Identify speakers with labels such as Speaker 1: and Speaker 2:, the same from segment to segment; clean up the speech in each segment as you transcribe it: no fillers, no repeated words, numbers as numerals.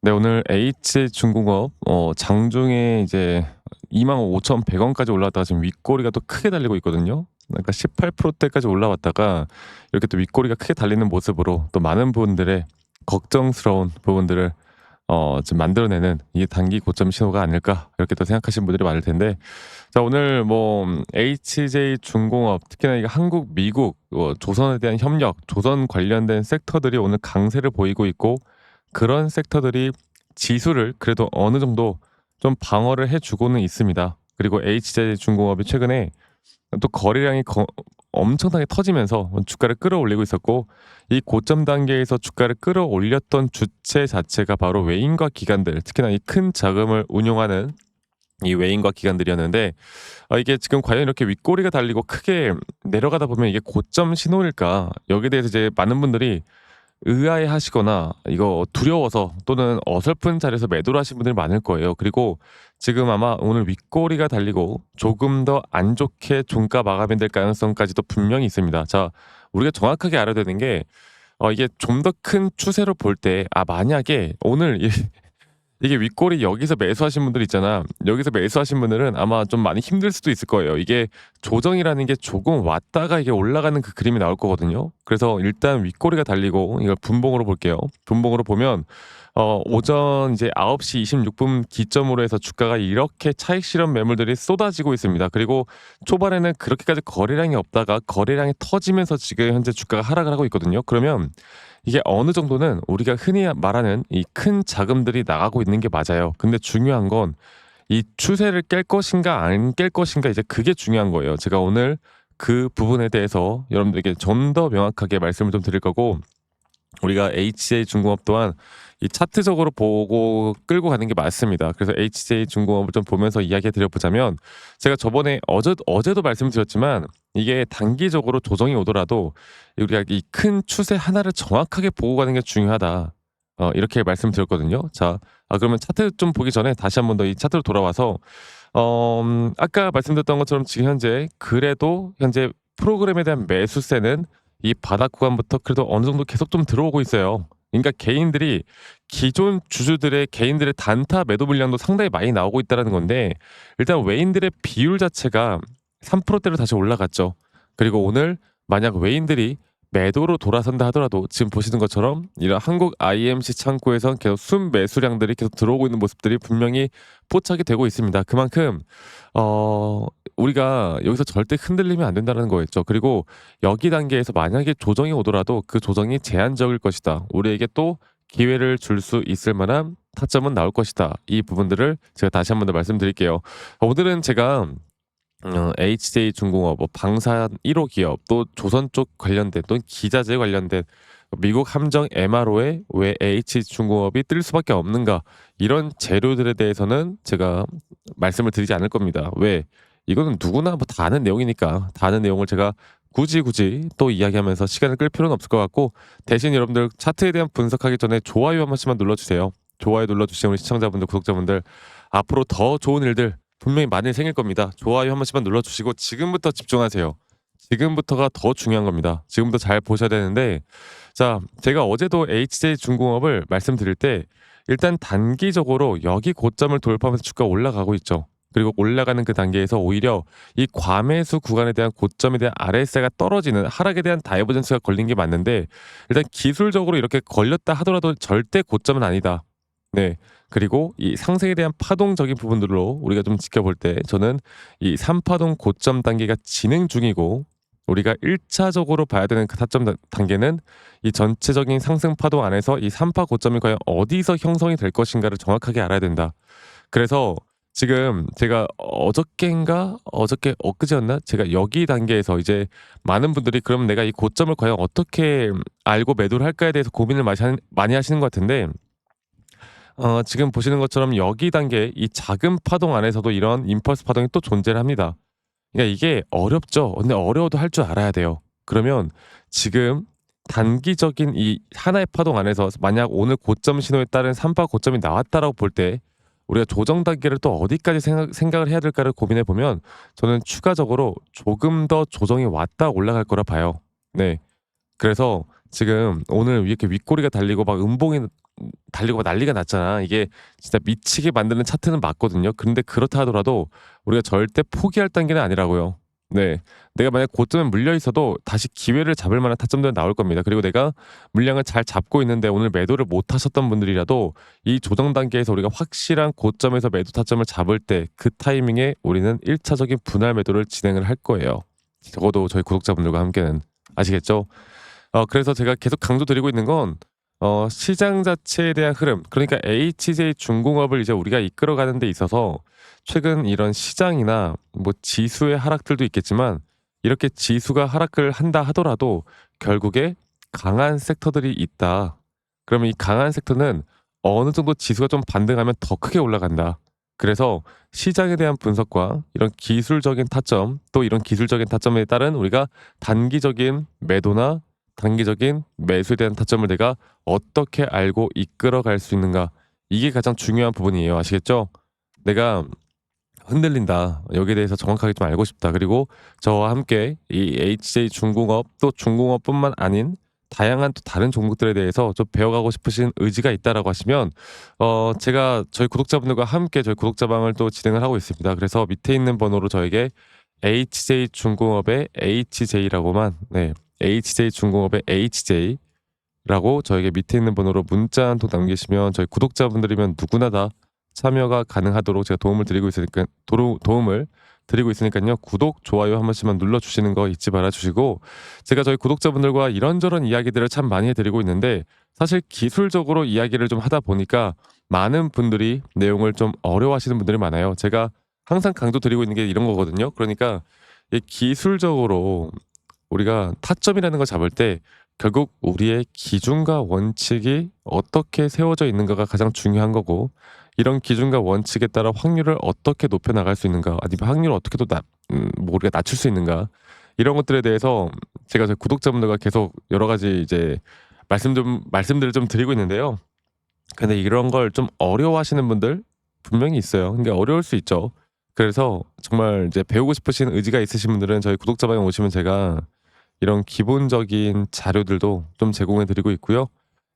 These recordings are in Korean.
Speaker 1: 네, 오늘 H중공업 장중에 이제 25,100 원까지 올라왔다가 지금 윗꼬리가 또 크게 달리고 있거든요. 그러니까 18%대까지 올라왔다가 이렇게 또 윗꼬리가 크게 달리는 모습으로 또 많은 분들의 걱정스러운 부분들을 지금 만들어내는 '이게 단기 고점 신호가 아닐까?' 이렇게 또 생각하시는 분들이 많을 텐데, 자 오늘 뭐 HJ중공업 특히나 이게 한국, 미국 조선에 대한 협력, 조선 관련된 섹터들이 오늘 강세를 보이고 있고, 그런 섹터들이 지수를 그래도 어느 정도 좀 방어를 해 주고는 있습니다. 그리고 HJ중공업이 최근에 또 거래량이 엄청나게 터지면서 주가를 끌어올리고 있었고, 이 고점 단계에서 주가를 끌어올렸던 주체 자체가 바로 외인과 기관들, 특히나 이 큰 자금을 운용하는 이 외인과 기관들이었는데, 이게 지금 과연 이렇게 윗꼬리가 달리고 크게 내려가다 보면 이게 고점 신호일까? 여기에 대해서 이제 많은 분들이 의아해하시거나 이거 두려워서 또는 어설픈 자리에서 매도를 하신 분들이 많을 거예요. 그리고 지금 아마 오늘 윗꼬리가 달리고 조금 더 안 좋게 종가 마감이 될 가능성까지도 분명히 있습니다. 자, 우리가 정확하게 알아야 되는 게, 이게 좀 더 큰 추세로 볼 때, 만약에 오늘 이게 윗골이 여기서 매수하신 분들 있잖아. 여기서 매수하신 분들은 아마 좀 많이 힘들 수도 있을 거예요. 이게 조정이라는 게 조금 왔다가 이게 올라가는 그 그림이 나올 거거든요. 그래서 일단 윗꼬리가 달리고 이걸 분봉으로 볼게요. 분봉으로 보면 오전 이제 9시 26분 기점으로 해서 주가가 이렇게 차익 실현 매물들이 쏟아지고 있습니다. 그리고 초반에는 그렇게까지 거래량이 없다가 거래량이 터지면서 지금 현재 주가가 하락을 하고 있거든요. 그러면 이게 어느 정도는 우리가 흔히 말하는 이 큰 자금들이 나가고 있는 게 맞아요. 근데 중요한 건 이 추세를 깰 것인가 안 깰 것인가, 이제 그게 중요한 거예요. 제가 오늘 그 부분에 대해서 여러분들에게 좀 더 명확하게 말씀을 좀 드릴 거고, 우리가 HJ중공업 또한 이 차트적으로 보고 끌고 가는 게 맞습니다. 그래서 HJ중공업을 좀 보면서 이야기 드려보자면, 제가 저번에 어제도 말씀드렸지만 이게 단기적으로 조정이 오더라도 우리가 이 큰 추세 하나를 정확하게 보고 가는 게 중요하다. 이렇게 말씀드렸거든요. 자, 그러면 차트 좀 보기 전에 다시 한 번 더 이 차트로 돌아와서 아까 말씀드렸던 것처럼 지금 현재 그래도 현재 프로그램에 대한 매수세는 이 바닥 구간부터 그래도 어느 정도 계속 좀 들어오고 있어요. 그러니까 개인들이 기존 주주들의 개인들의 단타 매도 물량도 상당히 많이 나오고 있다는 건데, 일단 외인들의 비율 자체가 3%대로 다시 올라갔죠. 그리고 오늘 만약 외인들이 매도로 돌아선다 하더라도 지금 보시는 것처럼 이런 한국 IMC 창구에선 계속 순매수량들이 계속 들어오고 있는 모습들이 분명히 포착이 되고 있습니다. 그만큼 우리가 여기서 절대 흔들리면 안 된다는 거였죠. 그리고 여기 단계에서 만약에 조정이 오더라도 그 조정이 제한적일 것이다. 우리에게 또 기회를 줄 수 있을 만한 타점은 나올 것이다. 이 부분들을 제가 다시 한 번 더 말씀드릴게요. 오늘은 제가 HJ중공업, 방산 1호 기업, 또 조선 쪽 관련된 또 기자재 관련된 미국 함정 MRO에 왜 H중공업이 뜰 수밖에 없는가, 이런 재료들에 대해서는 제가 말씀을 드리지 않을 겁니다. 왜? 이거는 누구나 뭐 다 아는 내용이니까. 다 아는 내용을 제가 굳이 또 이야기하면서 시간을 끌 필요는 없을 것 같고, 대신 여러분들 차트에 대한 분석하기 전에 좋아요 한 번씩만 눌러주세요. 좋아요 눌러주시면 우리 시청자분들, 구독자분들 앞으로 더 좋은 일들 분명히 많이 생길 겁니다. 좋아요 한 번씩만 눌러주시고 지금부터 집중하세요. 지금부터가 더 중요한 겁니다. 지금부터 잘 보셔야 되는데, 자, 제가 어제도 HJ중공업을 말씀드릴 때 일단 단기적으로 여기 고점을 돌파하면서 주가 올라가고 있죠. 그리고 올라가는 그 단계에서 오히려 이 과매수 구간에 대한 고점에 대한 RSI가 떨어지는 하락에 대한 다이버전스가 걸린 게 맞는데, 일단 기술적으로 이렇게 걸렸다 하더라도 절대 고점은 아니다. 네. 그리고 이 상승에 대한 파동적인 부분들로 우리가 좀 지켜볼 때, 저는 이 3파동 고점 단계가 진행 중이고, 우리가 1차적으로 봐야 되는 그 타점 단계는 이 전체적인 상승 파동 안에서 이 3파 고점이 과연 어디서 형성이 될 것인가를 정확하게 알아야 된다. 그래서 지금 제가 어저께 엊그제였나? 제가 여기 단계에서 이제 많은 분들이 그럼 내가 이 고점을 과연 어떻게 알고 매도를 할까에 대해서 고민을 많이 하시는 것 같은데, 지금 보시는 것처럼 여기 단계 이 작은 파동 안에서도 이런 임펄스 파동이 또 존재를 합니다. 그러니까 이게 어렵죠. 근데 어려워도 할 줄 알아야 돼요. 그러면 지금 단기적인 이 하나의 파동 안에서 만약 오늘 고점 신호에 따른 3파 고점이 나왔다라고 볼 때, 우리가 조정 단계를 또 어디까지 생각을 해야 될까를 고민해 보면, 저는 추가적으로 조금 더 조정이 왔다 올라갈 거라 봐요. 네. 그래서 지금 오늘 이렇게 윗꼬리가 달리고 막 음봉이 달리고 막 난리가 났잖아. 이게 진짜 미치게 만드는 차트는 맞거든요. 근데 그렇다 하더라도 우리가 절대 포기할 단계는 아니라고요. 네. 내가 만약 고점에 물려 있어도 다시 기회를 잡을 만한 타점들은 나올 겁니다. 그리고 내가 물량을 잘 잡고 있는데 오늘 매도를 못 하셨던 분들이라도 이 조정 단계에서 우리가 확실한 고점에서 매도 타점을 잡을 때 그 타이밍에 우리는 1차적인 분할 매도를 진행을 할 거예요. 적어도 저희 구독자분들과 함께는. 아시겠죠? 그래서 제가 계속 강조드리고 있는 건 시장 자체에 대한 흐름, 그러니까 HJ 중공업을 이제 우리가 이끌어가는 데 있어서 최근 이런 시장이나 뭐 지수의 하락들도 있겠지만 이렇게 지수가 하락을 한다 하더라도 결국에 강한 섹터들이 있다. 그러면 이 강한 섹터는 어느 정도 지수가 좀 반등하면 더 크게 올라간다. 그래서 시장에 대한 분석과 이런 기술적인 타점, 또 이런 기술적인 타점에 따른 우리가 단기적인 매도나 단기적인 매수에 대한 타점을 내가 어떻게 알고 이끌어갈 수 있는가. 이게 가장 중요한 부분이에요. 아시겠죠? 내가 흔들린다. 여기에 대해서 정확하게 좀 알고 싶다. 그리고 저와 함께 이 HJ 중공업, 또 중공업뿐만 아닌 다양한 또 다른 종목들에 대해서 좀 배워가고 싶으신 의지가 있다라고 하시면 제가 저희 구독자분들과 함께 저희 구독자방을 또 진행을 하고 있습니다. 그래서 밑에 있는 번호로 저에게 HJ 중공업의 HJ라고만, 네, HJ 중공업의 HJ라고 저에게 밑에 있는 번호로 문자 한 통 남기시면 저희 구독자분들이면 누구나 다 참여가 가능하도록 제가 도움을 드리고 있으니까요. 구독, 좋아요 한 번씩만 눌러주시는 거 잊지 말아주시고, 제가 저희 구독자분들과 이런저런 이야기들을 참 많이 해드리고 있는데 사실 기술적으로 이야기를 좀 하다 보니까 많은 분들이 내용을 좀 어려워하시는 분들이 많아요. 제가 항상 강조드리고 있는 게 이런 거거든요. 그러니까 이 기술적으로 우리가 타점이라는 걸 잡을 때 결국 우리의 기준과 원칙이 어떻게 세워져 있는가가 가장 중요한 거고, 이런 기준과 원칙에 따라 확률을 어떻게 높여 나갈 수 있는가, 아니면 확률을 어떻게 뭐 우리가 낮출 수 있는가, 이런 것들에 대해서 제가 제 구독자분들과 계속 여러 가지 이제 말씀들을 좀 드리고 있는데요. 근데 이런 걸 좀 어려워하시는 분들 분명히 있어요. 그러니까 어려울 수 있죠. 그래서 정말 이제 배우고 싶으신 의지가 있으신 분들은 저희 구독자방에 오시면 제가 이런 기본적인 자료들도 좀 제공해 드리고 있고요.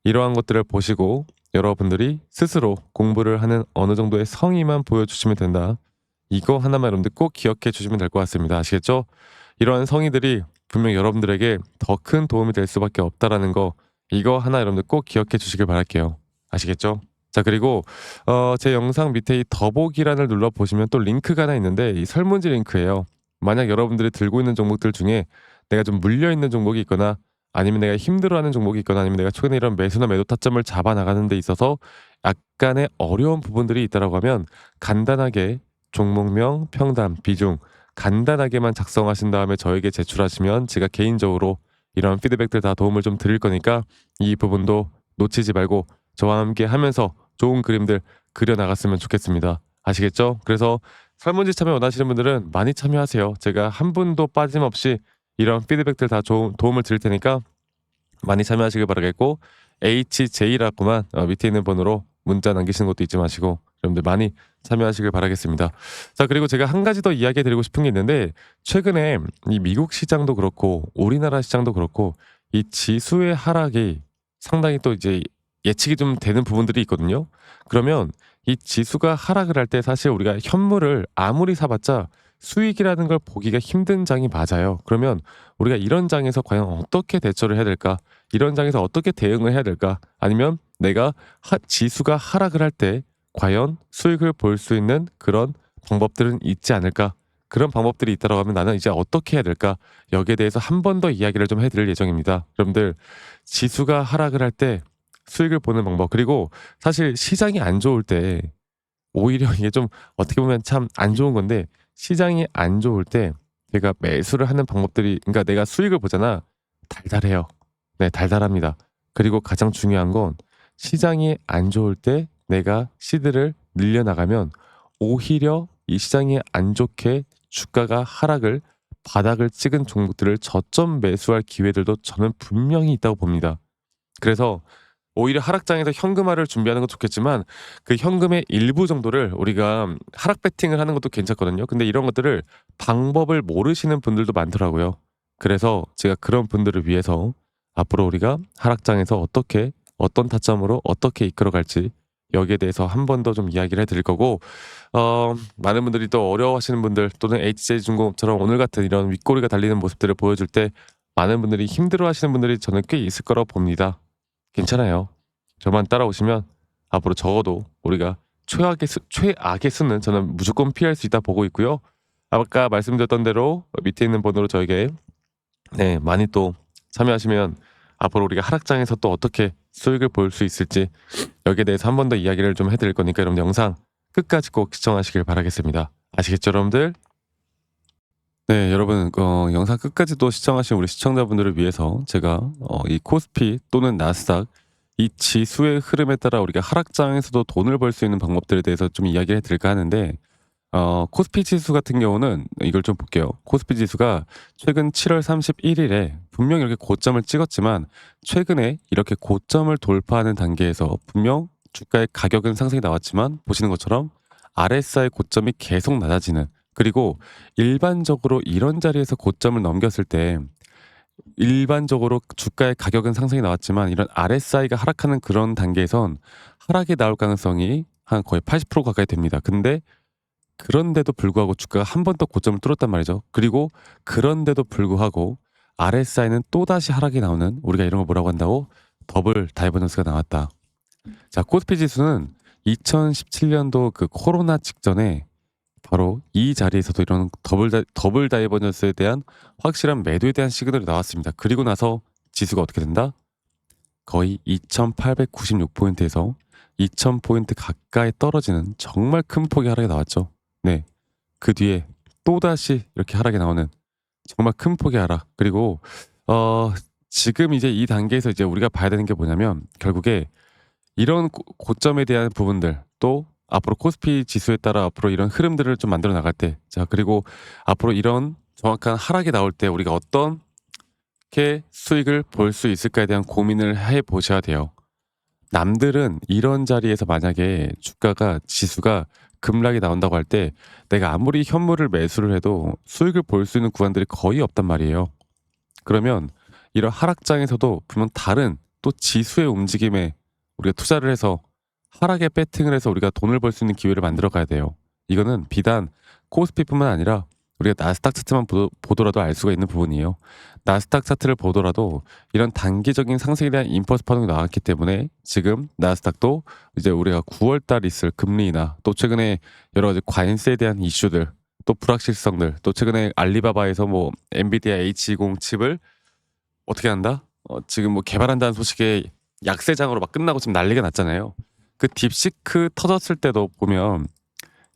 Speaker 1: 이러한 것들을 보시고 여러분들이 스스로 공부를 하는 어느 정도의 성의만 보여주시면 된다. 이거 하나만 여러분들 꼭 기억해 주시면 될 것 같습니다. 아시겠죠? 이러한 성의들이 분명 여러분들에게 더 큰 도움이 될 수밖에 없다라는 거, 이거 하나 여러분들 꼭 기억해 주시길 바랄게요. 아시겠죠? 자, 그리고 제 영상 밑에 이 더보기란을 눌러 보시면 또 링크가 하나 있는데 이 설문지 링크예요. 만약 여러분들이 들고 있는 종목들 중에 내가 좀 물려 있는 종목이 있거나, 아니면 내가 힘들어하는 종목이 있거나, 아니면 내가 최근에 이런 매수나 매도 타점을 잡아 나가는 데 있어서 약간의 어려운 부분들이 있다라고 하면 간단하게 종목명, 평단, 비중 간단하게만 작성하신 다음에 저에게 제출하시면 제가 개인적으로 이런 피드백들 다 도움을 좀 드릴 거니까 이 부분도 놓치지 말고 저와 함께 하면서 좋은 그림들 그려 나갔으면 좋겠습니다. 아시겠죠? 그래서 설문지 참여 원하시는 분들은 많이 참여하세요. 제가 한 분도 빠짐없이 이런 피드백들 다 도움을 드릴 테니까 많이 참여하시길 바라겠고, HJ라고만 밑에 있는 번호로 문자 남기시는 것도 잊지 마시고 여러분들 많이 참여하시길 바라겠습니다. 자, 그리고 제가 한 가지 더 이야기 드리고 싶은 게 있는데, 최근에 이 미국 시장도 그렇고 우리나라 시장도 그렇고 이 지수의 하락이 상당히 또 이제 예측이 좀 되는 부분들이 있거든요. 그러면 이 지수가 하락을 할 때 사실 우리가 현물을 아무리 사봤자 수익이라는 걸 보기가 힘든 장이 맞아요. 그러면 우리가 이런 장에서 과연 어떻게 대처를 해야 될까? 이런 장에서 어떻게 대응을 해야 될까? 아니면 내가 지수가 하락을 할 때 과연 수익을 볼 수 있는 그런 방법들은 있지 않을까? 그런 방법들이 있다고 하면 나는 이제 어떻게 해야 될까? 여기에 대해서 한 번 더 이야기를 좀 해드릴 예정입니다. 여러분들, 지수가 하락을 할 때 수익을 보는 방법, 그리고 사실 시장이 안 좋을 때 오히려 이게 좀 어떻게 보면 참 안 좋은 건데, 시장이 안 좋을 때 내가 매수를 하는 방법들이, 그러니까 내가 수익을 보잖아. 달달해요. 네, 달달합니다. 그리고 가장 중요한 건 시장이 안 좋을 때 내가 시드를 늘려나가면 오히려 이 시장이 안 좋게 주가가 바닥을 찍은 종목들을 저점 매수할 기회들도 저는 분명히 있다고 봅니다. 그래서 오히려 하락장에서 현금화를 준비하는 것도 좋겠지만 그 현금의 일부 정도를 우리가 하락 베팅을 하는 것도 괜찮거든요. 근데 이런 것들을 방법을 모르시는 분들도 많더라고요. 그래서 제가 그런 분들을 위해서 앞으로 우리가 하락장에서 어떤 타점으로 어떻게 이끌어갈지 여기에 대해서 한 번 더 좀 이야기를 해드릴 거고 많은 분들이 또 어려워하시는 분들 또는 HJ중공업처럼 오늘 같은 이런 윗꼬리가 달리는 모습들을 보여줄 때 많은 분들이 힘들어하시는 분들이 저는 꽤 있을 거라고 봅니다. 괜찮아요. 저만 따라오시면 앞으로 적어도 우리가 최악의 수는 저는 무조건 피할 수 있다 보고 있고요. 아까 말씀드렸던 대로 밑에 있는 번호로 저에게 많이 또 참여하시면 앞으로 우리가 하락장에서 또 어떻게 수익을 볼 수 있을지 여기에 대해서 한 번 더 이야기를 좀 해드릴 거니까 여러분 영상 끝까지 꼭 시청하시길 바라겠습니다. 아시겠죠, 여러분들? 네, 여러분, 영상 끝까지 또 시청하신 우리 시청자분들을 위해서 제가 이 코스피 또는 나스닥 이 지수의 흐름에 따라 우리가 하락장에서도 돈을 벌 수 있는 방법들에 대해서 좀 이야기를 해드릴까 하는데 코스피 지수 같은 경우는 이걸 좀 볼게요. 코스피 지수가 최근 7월 31일에 분명 이렇게 고점을 찍었지만 최근에 이렇게 고점을 돌파하는 단계에서 분명 주가의 가격은 상승이 나왔지만 보시는 것처럼 RSI 고점이 계속 낮아지는 그리고 일반적으로 이런 자리에서 고점을 넘겼을 때 일반적으로 주가의 가격은 상승이 나왔지만 이런 RSI가 하락하는 그런 단계에선 하락이 나올 가능성이 한 거의 80% 가까이 됩니다. 근데 그런데도 불구하고 주가가 한 번 더 고점을 뚫었단 말이죠. 그리고 그런데도 불구하고 RSI는 또다시 하락이 나오는 우리가 이런 걸 뭐라고 한다고? 더블 다이버전스가 나왔다. 자, 코스피 지수는 2017년도 그 코로나 직전에 바로 이 자리에서도 이런 더블 다이버전스에 대한 확실한 매도에 대한 시그널이 나왔습니다. 그리고 나서 지수가 어떻게 된다? 거의 2896포인트에서 2000포인트 가까이 떨어지는 정말 큰 폭의 하락이 나왔죠. 네. 그 뒤에 또다시 이렇게 하락이 나오는 정말 큰 폭의 하락. 그리고 지금 이제 이 단계에서 이제 우리가 봐야 되는 게 뭐냐면 결국에 이런 고점에 대한 부분들 또 앞으로 코스피 지수에 따라 앞으로 이런 흐름들을 좀 만들어 나갈 때 자 그리고 앞으로 이런 정확한 하락이 나올 때 우리가 어떻게 수익을 볼 수 있을까에 대한 고민을 해 보셔야 돼요. 남들은 이런 자리에서 만약에 주가가 지수가 급락이 나온다고 할 때 내가 아무리 현물을 매수를 해도 수익을 볼 수 있는 구간들이 거의 없단 말이에요. 그러면 이런 하락장에서도 분명 다른 또 지수의 움직임에 우리가 투자를 해서 하락에 배팅을 해서 우리가 돈을 벌 수 있는 기회를 만들어 가야 돼요. 이거는 비단 코스피뿐만 아니라 우리가 나스닥 차트만 보더라도 알 수가 있는 부분이에요. 나스닥 차트를 보더라도 이런 단기적인 상승에 대한 임펄스 파동이 나왔기 때문에 지금 나스닥도 이제 우리가 9월 달 있을 금리 인하 또 최근에 여러 가지 관세에 대한 이슈들 또 불확실성들 또 최근에 알리바바에서 뭐 엔비디아 H20 칩을 어떻게 한다? 지금 뭐 개발한다는 소식에 약세장으로 막 끝나고 지금 난리가 났잖아요. 그 딥시크 터졌을 때도 보면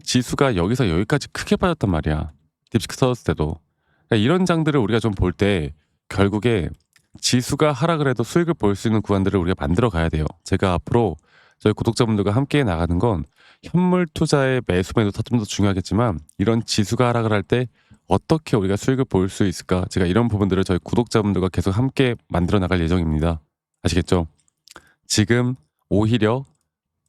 Speaker 1: 지수가 여기서 여기까지 크게 빠졌단 말이야. 딥시크 터졌을 때도. 그러니까 이런 장들을 우리가 좀 볼 때 결국에 지수가 하락을 해도 수익을 볼 수 있는 구간들을 우리가 만들어 가야 돼요. 제가 앞으로 저희 구독자분들과 함께 나가는 건 현물 투자의 매수 매도 타점도 중요하겠지만 이런 지수가 하락을 할 때 어떻게 우리가 수익을 볼 수 있을까? 제가 이런 부분들을 저희 구독자분들과 계속 함께 만들어 나갈 예정입니다. 아시겠죠? 지금 오히려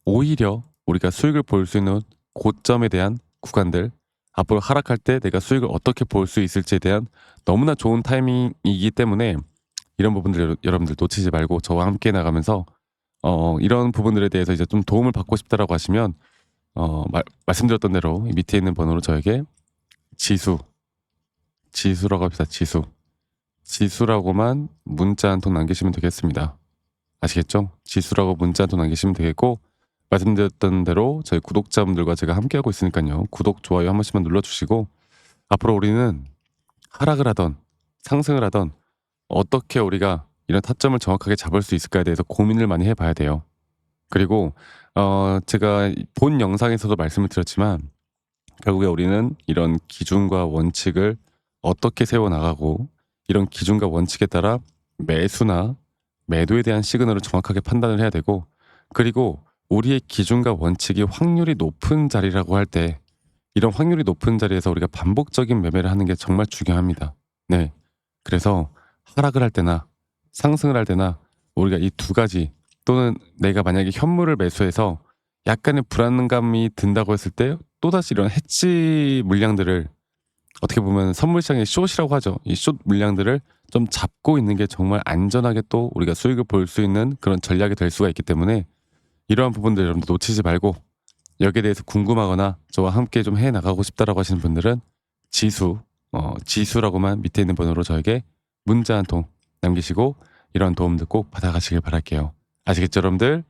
Speaker 1: 우리가 수익을 볼 수 있는 고점에 대한 구간들 앞으로 하락할 때 내가 수익을 어떻게 볼 수 있을지에 대한 너무나 좋은 타이밍이기 때문에 이런 부분들 여러분들 놓치지 말고 저와 함께 나가면서 이런 부분들에 대해서 이제 좀 도움을 받고 싶다라고 하시면 말씀드렸던 대로 밑에 있는 번호로 저에게 지수라고 합시다. 지수라고만 문자 한 통 남기시면 되겠습니다. 아시겠죠? 지수라고 문자 한 통 남기시면 되겠고 말씀드렸던 대로 저희 구독자분들과 제가 함께하고 있으니까요. 구독, 좋아요 한 번씩만 눌러주시고 앞으로 우리는 하락을 하던 상승을 하던 어떻게 우리가 이런 타점을 정확하게 잡을 수 있을까에 대해서 고민을 많이 해봐야 돼요. 그리고 제가 본 영상에서도 말씀을 드렸지만 결국에 우리는 이런 기준과 원칙을 어떻게 세워나가고 이런 기준과 원칙에 따라 매수나 매도에 대한 시그널을 정확하게 판단을 해야 되고 그리고 우리의 기준과 원칙이 확률이 높은 자리라고 할 때 이런 확률이 높은 자리에서 우리가 반복적인 매매를 하는 게 정말 중요합니다. 네. 그래서 하락을 할 때나 상승을 할 때나 우리가 이 두 가지 또는 내가 만약에 현물을 매수해서 약간의 불안감이 든다고 했을 때 또다시 이런 해지 물량들을 어떻게 보면 선물 시장의 숏이라고 하죠. 이 숏 물량들을 좀 잡고 있는 게 정말 안전하게 또 우리가 수익을 볼 수 있는 그런 전략이 될 수가 있기 때문에 이러한 부분들 여러분들 놓치지 말고 여기에 대해서 궁금하거나 저와 함께 좀 해 나가고 싶다라고 하시는 분들은 지수라고만 밑에 있는 번호로 저에게 문자 한 통 남기시고 이런 도움들 꼭 받아가시길 바랄게요. 아시겠죠, 여러분들?